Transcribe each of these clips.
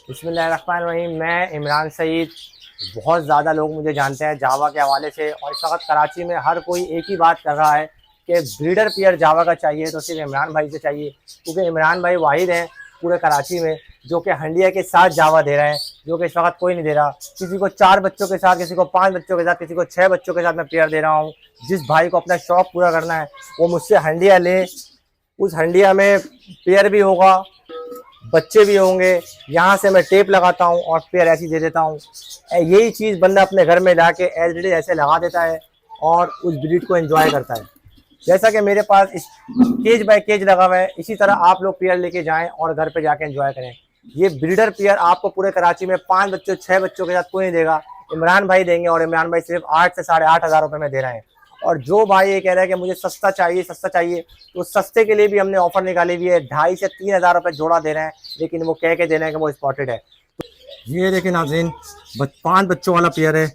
बिस्मिल्लाहिर्रहमानिर्रहीम। मैं इमरान सईद। बहुत ज़्यादा लोग मुझे जानते हैं जावा के हवाले से, और इस वक्त कराची में हर कोई एक ही बात कर रहा है कि ब्रीडर पेयर जावा का चाहिए तो सिर्फ इमरान भाई से चाहिए, क्योंकि इमरान भाई वाहिद हैं पूरे कराची में जो कि हंडिया के साथ जावा दे रहे हैं, जो कि इस वक्त कोई नहीं दे रहा। किसी को 4 बच्चों के साथ, किसी को 5 बच्चों के साथ, किसी को 6 बच्चों के साथ मैं पेयर दे रहा हूँ। जिस भाई को अपना शौक पूरा करना है वो मुझसे हंडिया ले। उस हंडिया में पेयर भी होगा, बच्चे भी होंगे। यहाँ से मैं टेप लगाता हूँ और पेयर ऐसी दे देता हूँ। यही चीज़ बंदा अपने घर में लाके एज इट इज ऐसे लगा देता है और उस ब्रीड को एंजॉय करता है। जैसा कि मेरे पास इस केज बाय केज लगा हुआ है, इसी तरह आप लोग पेयर लेके जाएं और घर पे जाके एंजॉय करें। ये ब्रीडर पेयर आपको पूरे कराची में 5 बच्चों 6 बच्चों के साथ कोई नहीं देगा, इमरान भाई देंगे। और इमरान भाई सिर्फ 8 से 8,500 रुपये में दे रहे हैं। और जो भाई ये कह रहा है कि मुझे सस्ता चाहिए सस्ता चाहिए, तो सस्ते के लिए भी हमने ऑफर निकाली हुई है। 2,500 से 3,000 रुपये जोड़ा दे रहे हैं, लेकिन वो कह के दे रहे हैं कि वो स्पॉटेड है। ये देखिए नाज़रीन, 5 बच्चों वाला पेयर है।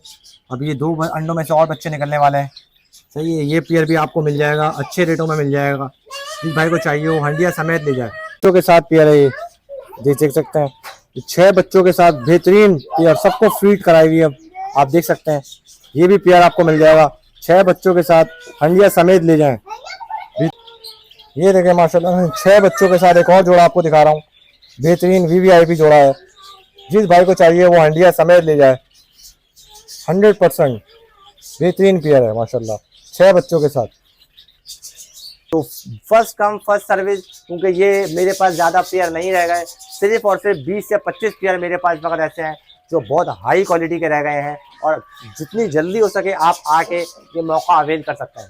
अब ये 2 अंडों में से और बच्चे निकलने वाले हैं। सही है, ये पेयर भी आपको मिल जाएगा, अच्छे रेटों में मिल जाएगा। जिस भाई को चाहिए वो हंडिया समेत ले जाए। बच्चों के साथ पेयर है ये, देख सकते हैं। 6 बच्चों के साथ बेहतरीन पेयर, सबको फीड कराई हुई है, आप देख सकते हैं। ये भी पेयर आपको मिल जाएगा 6 बच्चों के साथ, हंडिया समेत ले जाएं। ये देखें माशाल्लाह, 6 बच्चों के साथ एक और जोड़ा आपको दिखा रहा हूँ, बेहतरीन वीवीआईपी जोड़ा है। जिस भाई को चाहिए वो हंडिया समेत ले जाए। 100% बेहतरीन पेयर है माशाल्लाह, 6 बच्चों के साथ। तो फर्स्ट कम फर्स्ट सर्विस, क्योंकि ये मेरे पास ज़्यादा पेयर नहीं रह गए। सिर्फ और सिर्फ 20 से 25 पेयर मेरे पास वक्त ऐसे हैं जो बहुत हाई क्वालिटी के रह गए हैं, और जितनी जल्दी हो सके आप आके ये मौका अवेल कर सकते हैं।